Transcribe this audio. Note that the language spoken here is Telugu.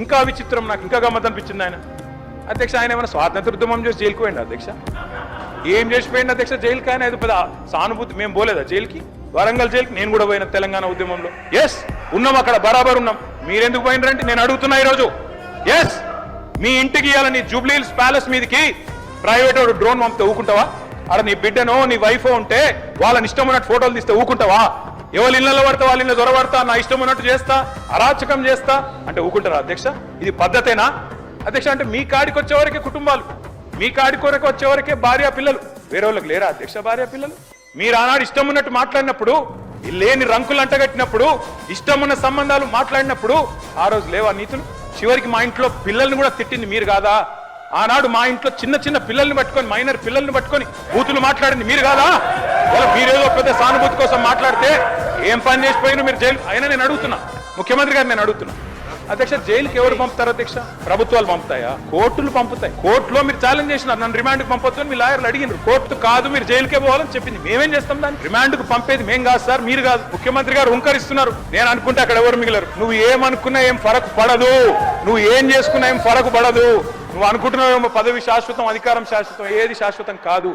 ఇంకా విచిత్రం, నాకు ఇంకా గమ్మత్ అనిపించింది ఆయన. అధ్యక్ష ఆయన ఏమైనా స్వాతంత్ర ఉద్యమం చేసి జైలుకు పోయింది అధ్యక్ష? ఏం చేసిపోయింది అధ్యక్ష జైలుకి? ఆయన అది పెద్ద సానుభూతి. మేము పోలేదా జైలుకి? వరంగల్ జైలుకి నేను కూడా పోయిన తెలంగాణ ఉద్యమంలో. ఎస్ ఉన్నాం, అక్కడ బరాబర్ ఉన్నాం. మీరెందుకు పోయినరంటే నేను అడుగుతున్నా ఈరోజు. ఎస్ మీ ఇంటికి ఇవ్వాలని జూబ్లీహిల్స్ ప్యాలెస్ మీదకి ప్రైవేట్ డ్రోన్ పంపితే ఊకుంటావా? అక్కడ నీ బిడ్డనో నీ వైఫో ఉంటే వాళ్ళని ఇష్టం ఉన్నట్టు ఫోటోలు తీస్తే ఊకుంటావా? ఎవరి ఇళ్లలో పడతా వాళ్ళ ఇళ్ళ దొరబడతా, నా ఇష్టం ఉన్నట్టు చేస్తా, అరాచకం చేస్తా అంటే ఊకుంటారా అధ్యక్ష? ఇది పద్ధతేనా అధ్యక్ష? అంటే మీ కాడికి వచ్చేవరకే కుటుంబాలు, మీ కాడి కొరకు వచ్చేవరకే భార్య పిల్లలు, వేరే వాళ్ళకి లేరా అధ్యక్ష భార్య పిల్లలు? మీరు ఆనాడు ఇష్టం ఉన్నట్టు మాట్లాడినప్పుడు, లేని రంకులు అంటగట్టినప్పుడు, ఇష్టం ఉన్న సంబంధాలు మాట్లాడినప్పుడు ఆ రోజు లేవా నీతులు? చివరికి మా ఇంట్లో పిల్లల్ని కూడా తిట్టింది మీరు కాదా? ఆనాడు మా ఇంట్లో చిన్న చిన్న పిల్లల్ని పట్టుకొని, మైనర్ పిల్లల్ని పట్టుకొని బూతులు మాట్లాడింది మీరు కాదా? మీరేదో పెద్ద సానుభూతి కోసం మాట్లాడితే ఏం పని చేసిపోయినా మీరు జైలు. అయినా నేను అడుగుతున్నా ముఖ్యమంత్రి గారు, నేను అడుగుతున్నా అధ్యక్ష, జైలుకి ఎవరు పంపుతారు అధ్యక్ష? ప్రభుత్వాలు పంపుతాయా? కోర్టులు పంపుతాయి. కోర్టులో మీరు ఛాలెంజ్ చేసినారు, నన్ను రిమాండ్కి పంపొచ్చు అని మీ లాయర్లు అడిగినారు. కోర్టు కాదు మీరు జైలుకే పోవాలని చెప్పింది. మేమేం చేస్తాం దాన్ని? రిమాండ్కు పంపేది మేం కాదు సార్, మీరు కాదు. ముఖ్యమంత్రి గారు హుంకరిస్తున్నారు. నేను అనుకుంటే అక్కడ ఎవరు మిగిలరు. నువ్వు ఏమనుకున్నా ఏం ఫరకు పడదు, నువ్వు ఏం చేసుకున్నా ఏం ఫరకు పడదు. నువ్వు అనుకుంటున్నావేమో పదవి శాశ్వతం, అధికారం శాశ్వతం. ఏది శాశ్వతం కాదు.